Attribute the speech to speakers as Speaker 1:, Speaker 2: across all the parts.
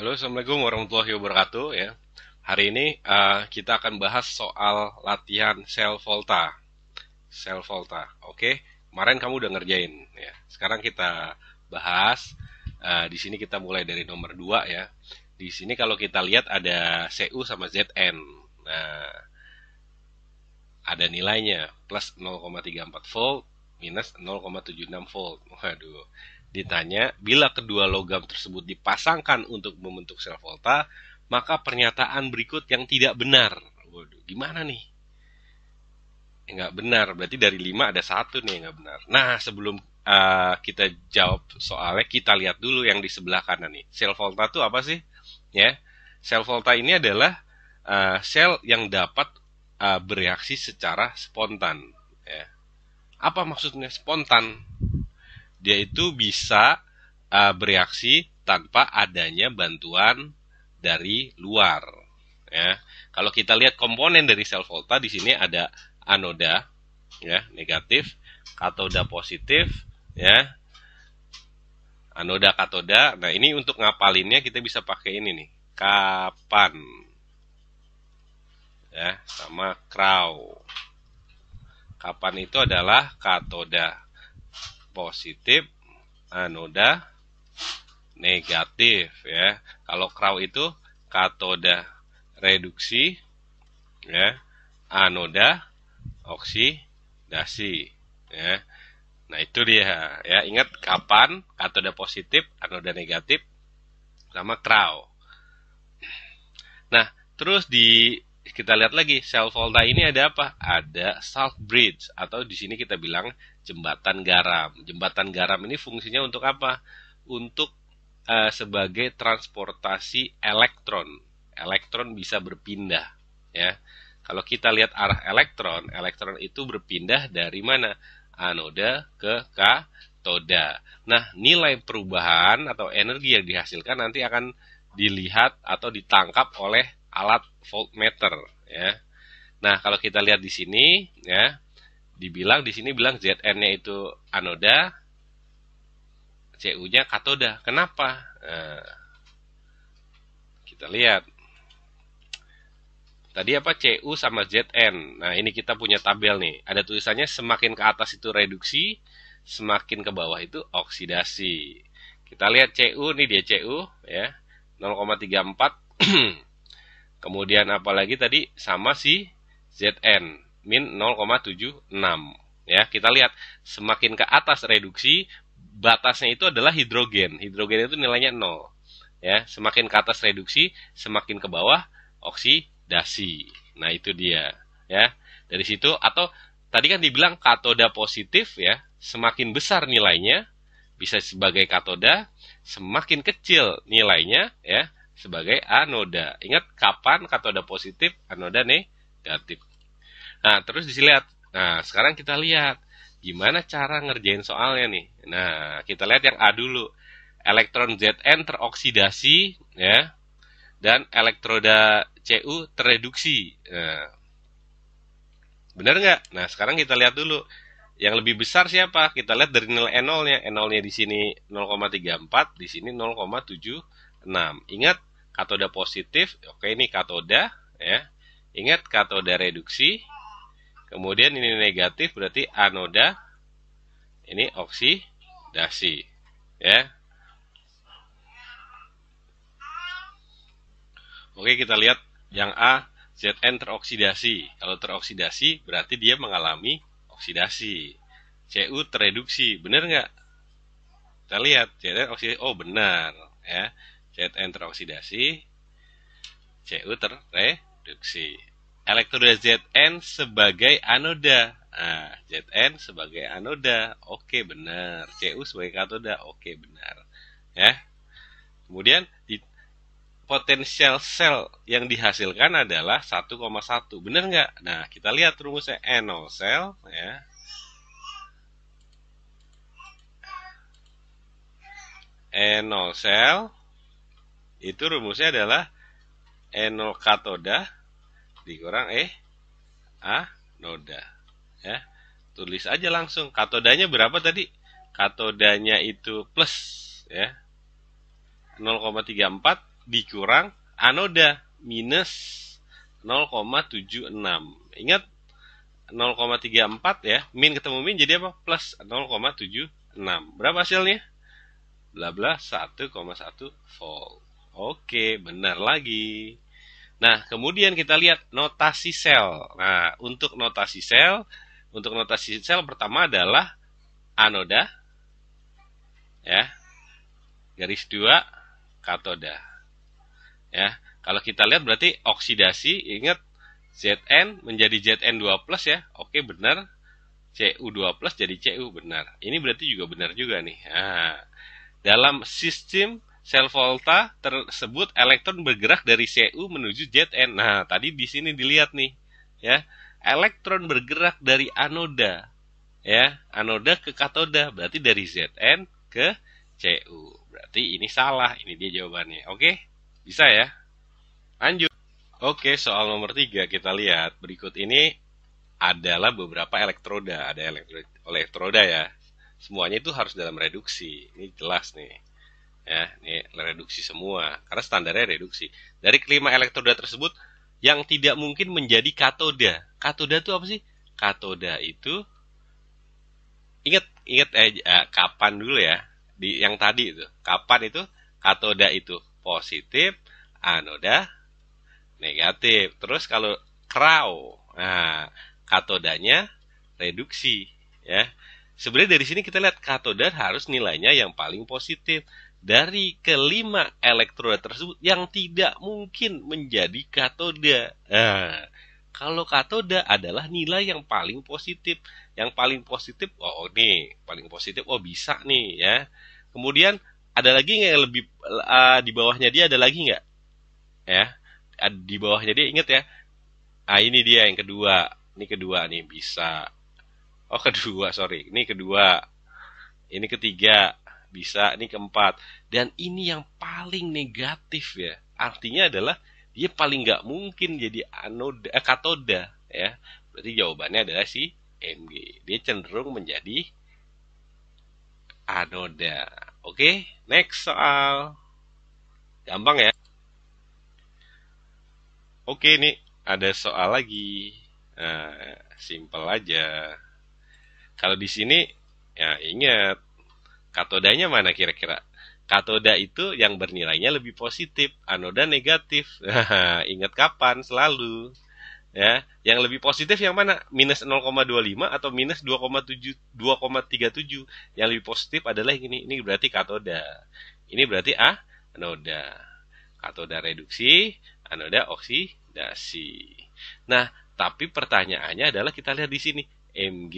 Speaker 1: Halo, Assalamualaikum warahmatullahi wabarakatuh ya. Hari ini kita akan bahas soal latihan sel volta. Sel volta, oke? Kemarin kamu udah ngerjain ya. Sekarang kita bahas. Di sini kita mulai dari nomor 2 ya. Di sini kalau kita lihat ada Cu sama Zn. Nah, ada nilainya plus 0,34 volt minus 0,76 volt. Waduh. Ditanya, bila kedua logam tersebut dipasangkan untuk membentuk sel volta, maka pernyataan berikut yang tidak benar. Waduh, gimana nih? Nggak benar, berarti dari 5 ada satu nih yang nggak benar. Nah, sebelum kita jawab soalnya, kita lihat dulu yang di sebelah kanan nih. Sel volta itu apa sih? Ya, sel volta ini adalah sel yang dapat bereaksi secara spontan. Ya. Apa maksudnya spontan? Dia itu bisa bereaksi tanpa adanya bantuan dari luar. Ya, kalau kita lihat komponen dari sel volta di sini ada anoda, ya negatif, katoda positif, ya anoda katoda. Nah ini untuk ngapalinnya kita bisa pakai ini nih, kapan, ya sama kraw. Kapan itu adalah katoda positif, anoda negatif ya. Kalau kraw itu katoda reduksi ya, anoda oksidasi ya. Nah, itu dia ya. Ingat kapan, katoda positif, anoda negatif sama kraw. Nah, terus kita lihat lagi sel volta ini ada apa? Ada salt bridge atau di sini kita bilang jembatan garam. Jembatan garam ini fungsinya untuk apa? Untuk sebagai transportasi elektron. Elektron bisa berpindah, ya. Kalau kita lihat arah elektron, elektron itu berpindah dari mana? Anoda ke katoda. Nah, nilai perubahan atau energi yang dihasilkan nanti akan dilihat atau ditangkap oleh alat voltmeter, ya. Nah, kalau kita lihat di sini, ya, di sini bilang Zn-nya itu anoda, Cu-nya katoda. Kenapa? Nah, kita lihat. Tadi apa? Cu sama Zn. Nah, ini kita punya tabel nih. Ada tulisannya semakin ke atas itu reduksi, semakin ke bawah itu oksidasi. Kita lihat Cu, nih dia Cu, ya. 0,34. Kemudian apalagi tadi sama si Zn, min 0,76. Ya, kita lihat semakin ke atas reduksi, batasnya itu adalah hidrogen. Hidrogen itu nilainya 0. Ya, semakin ke atas reduksi, semakin ke bawah oksidasi. Nah, itu dia, ya. Dari situ atau tadi kan dibilang katoda positif ya, semakin besar nilainya bisa sebagai katoda, semakin kecil nilainya ya sebagai anoda. Ingat kapan katoda positif, anoda negatif. Nah, terus dilihat. Nah, sekarang kita lihat gimana cara ngerjain soalnya nih. Nah, kita lihat yang A dulu. Elektron Zn teroksidasi ya, dan elektroda Cu tereduksi. Nah, benar nggak? Nah, sekarang kita lihat dulu. Yang lebih besar siapa? Kita lihat dari nilai E0-nya. E0-nya di sini 0,34, di sini 0,76. Ingat, katoda positif, oke ini katoda ya. Ingat katoda reduksi. Kemudian ini negatif berarti anoda. Ini oksidasi, ya. Oke, kita lihat yang A, Zn teroksidasi. Kalau teroksidasi berarti dia mengalami oksidasi. Cu tereduksi, benar nggak? Kita lihat Zn oksidasi, oh benar, ya. Zn teroksidasi, Cu tereduksi. Elektroda Zn sebagai anoda. Nah, Zn sebagai anoda, oke benar. Cu sebagai katoda, oke benar. Ya. Kemudian di potensial sel yang dihasilkan adalah 1,1. Benar nggak? Nah, kita lihat rumusnya N0 sel ya. N0 sel itu rumusnya adalah N0 katoda dikurang anoda ya. Tulis aja langsung. Katodanya berapa tadi? Katodanya itu plus ya. 0,34 dikurang anoda minus 0,76. Ingat 0,34 ya, min ketemu min jadi apa? Plus 0,76. Berapa hasilnya? Bla bla 1,1 volt. Oke, benar lagi. Nah, kemudian kita lihat notasi sel. Nah, untuk notasi sel pertama adalah anoda, ya, garis 2 katoda. Ya, kalau kita lihat berarti oksidasi, ingat Zn menjadi Zn2 plus ya. Oke, benar. Cu2 plus jadi Cu, benar. Ini berarti juga benar juga nih. Nah, dalam sistem sel volta tersebut elektron bergerak dari Cu menuju Zn. Nah, tadi di sini dilihat nih, ya. Elektron bergerak dari anoda, ya, anoda ke katoda, berarti dari Zn ke Cu. Berarti ini salah, ini dia jawabannya. Oke? Bisa ya? Lanjut. Oke, soal nomor 3 kita lihat. Berikut ini adalah beberapa elektroda. Ada elektroda ya. Semuanya itu harus dalam reduksi. Ini jelas nih. Ya, ini reduksi semua. Karena standarnya reduksi. Dari kelima elektroda tersebut, yang tidak mungkin menjadi katoda. Katoda itu apa sih? Katoda itu, ingat kapan dulu ya. Yang tadi itu. Kapan itu? Katoda itu positif, anoda negatif. Terus kalau krau, nah, katodanya reduksi, ya. Sebenarnya dari sini kita lihat katoda harus nilainya yang paling positif. Dari kelima elektroda tersebut yang tidak mungkin menjadi katoda. Nah, kalau katoda adalah nilai yang paling positif. Yang paling positif, oh nih, paling positif, oh bisa nih ya. Kemudian ada lagi nggak yang lebih di bawahnya dia ada lagi nggak? Ya, di bawahnya dia ingat ya. Ah ini dia yang kedua. Ini kedua nih bisa. Oh kedua, sorry. Ini kedua. Ini ketiga. Bisa. Ini keempat. Dan ini yang paling negatif ya. Artinya adalah dia paling nggak mungkin jadi anoda, katoda ya. Berarti jawabannya adalah si Mg. Dia cenderung menjadi anoda. Oke, next soal. Gampang ya. Oke, nih ada soal lagi. Nah, simple aja. Kalau di sini, ya ingat, katodanya mana kira-kira? Katoda itu yang bernilainya lebih positif, anoda negatif. Ingat kapan? Selalu. Ya, yang lebih positif yang mana? Minus 0,25 atau minus 2,7, 2,37. Yang lebih positif adalah yang ini. Ini berarti katoda. Ini berarti anoda. Katoda reduksi, anoda oksidasi. Nah, tapi pertanyaannya adalah kita lihat di sini. Mg,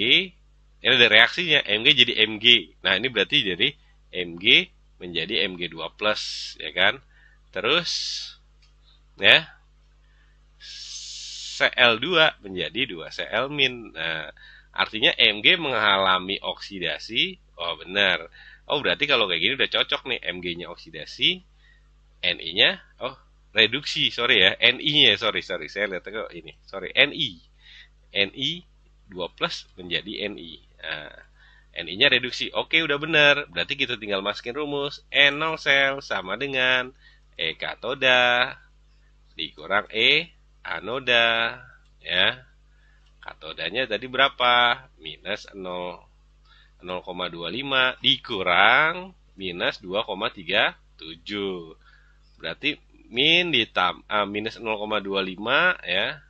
Speaker 1: ini ada reaksinya. Mg jadi Mg. Nah, ini berarti jadi Mg menjadi Mg2+, ya kan? Terus, ya, Cl2 menjadi 2Cl-. Nah, artinya Mg mengalami oksidasi. Oh, benar. Oh, berarti kalau kayak gini udah cocok nih. Mg-nya oksidasi, Ni-nya, oh, reduksi, sorry ya. Ni-nya, sorry. Saya lihat kok ini. Sorry, Ni. Ni 2 plus menjadi Ni. Nah, Ni-nya reduksi. Oke, udah benar. Berarti kita tinggal masukin rumus. N0 sel sama dengan E katoda dikurang E anoda, ya. Katodanya tadi berapa? Minus 0,25 dikurang minus 2,37. Berarti minus 0,25 ya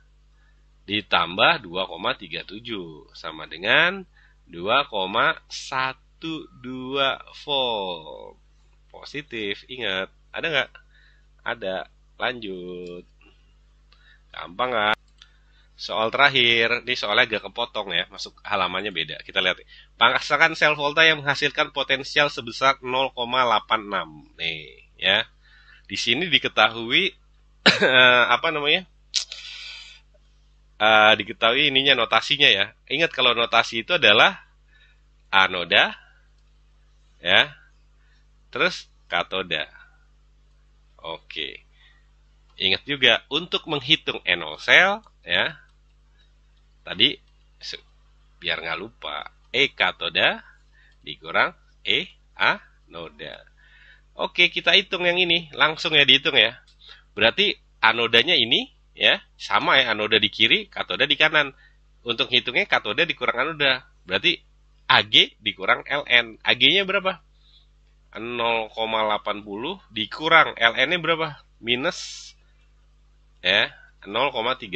Speaker 1: ditambah 2,37 sama dengan 2,12 volt. Positif, ingat. Ada nggak? Ada. Lanjut. Gampang nggak? Soal terakhir, ini soalnya agak kepotong ya, masuk halamannya beda. Kita lihat. Pangkasakan sel volta yang menghasilkan potensial sebesar 0,86. Nih, ya. Di sini diketahui apa namanya? Diketahui ininya notasinya ya. Ingat kalau notasi itu adalah anoda, ya, terus katoda. Oke. Ingat juga untuk menghitung N0 sel, ya. Tadi biar nggak lupa, E katoda dikurang E anoda. Oke, kita hitung yang ini. Langsung ya dihitung ya. Berarti anodanya ini ya, sama ya, anoda di kiri, katoda di kanan. Untuk hitungnya katoda dikurang anoda. Berarti AG dikurang LN. AG-nya berapa? 0,80 dikurang LN-nya berapa? Minus ya 0,34.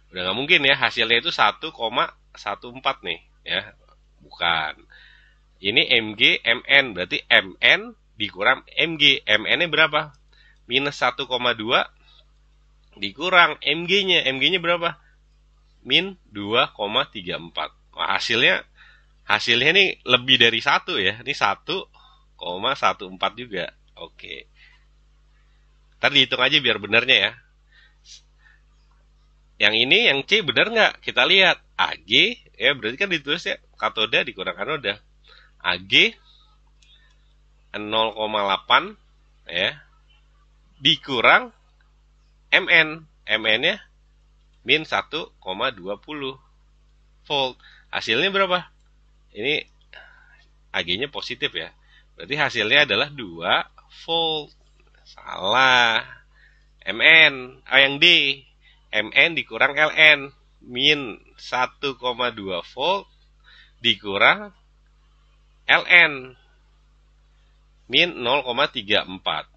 Speaker 1: Udah nggak mungkin ya hasilnya itu 1,14 nih ya. Bukan. Ini MG MN berarti MN dikurang MG. MN-nya berapa? Minus 1,2 dikurang MG-nya. MG-nya berapa? Min 2,34. Wah, hasilnya nih lebih dari 1 ya. Ini 1,14 juga. Oke. Ntar dihitung aja biar benernya ya. Yang ini yang C bener nggak? Kita lihat AG ya berarti kan ditulis ya katoda dikurang anoda. AG 0,8 ya dikurang MN. MN-nya min 1,20 volt. Hasilnya berapa? Ini AG-nya positif ya. Berarti hasilnya adalah 2 volt. Salah. MN, yang D. MN dikurang LN. Min 1,2 volt dikurang LN. Min 0,34.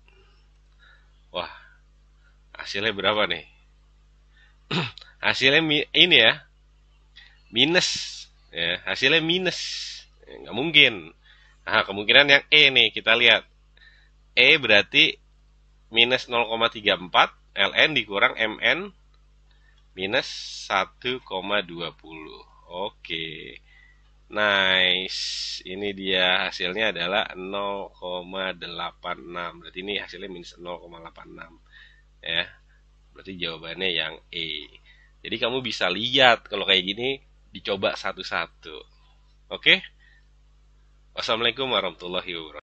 Speaker 1: Wah, hasilnya berapa nih? Hasilnya ini ya. Minus. Ya, hasilnya minus. Ya, nggak mungkin. Nah, kemungkinan yang E nih, kita lihat. E berarti minus 0,34, LN dikurang MN minus 1,20. Oke. Nice. Ini dia hasilnya adalah 0,86. Berarti ini hasilnya minus 0,86. Ya. Berarti jawabannya yang E. Jadi kamu bisa lihat kalau kayak gini dicoba satu-satu. Oke? Wassalamualaikum warahmatullahi wabarakatuh.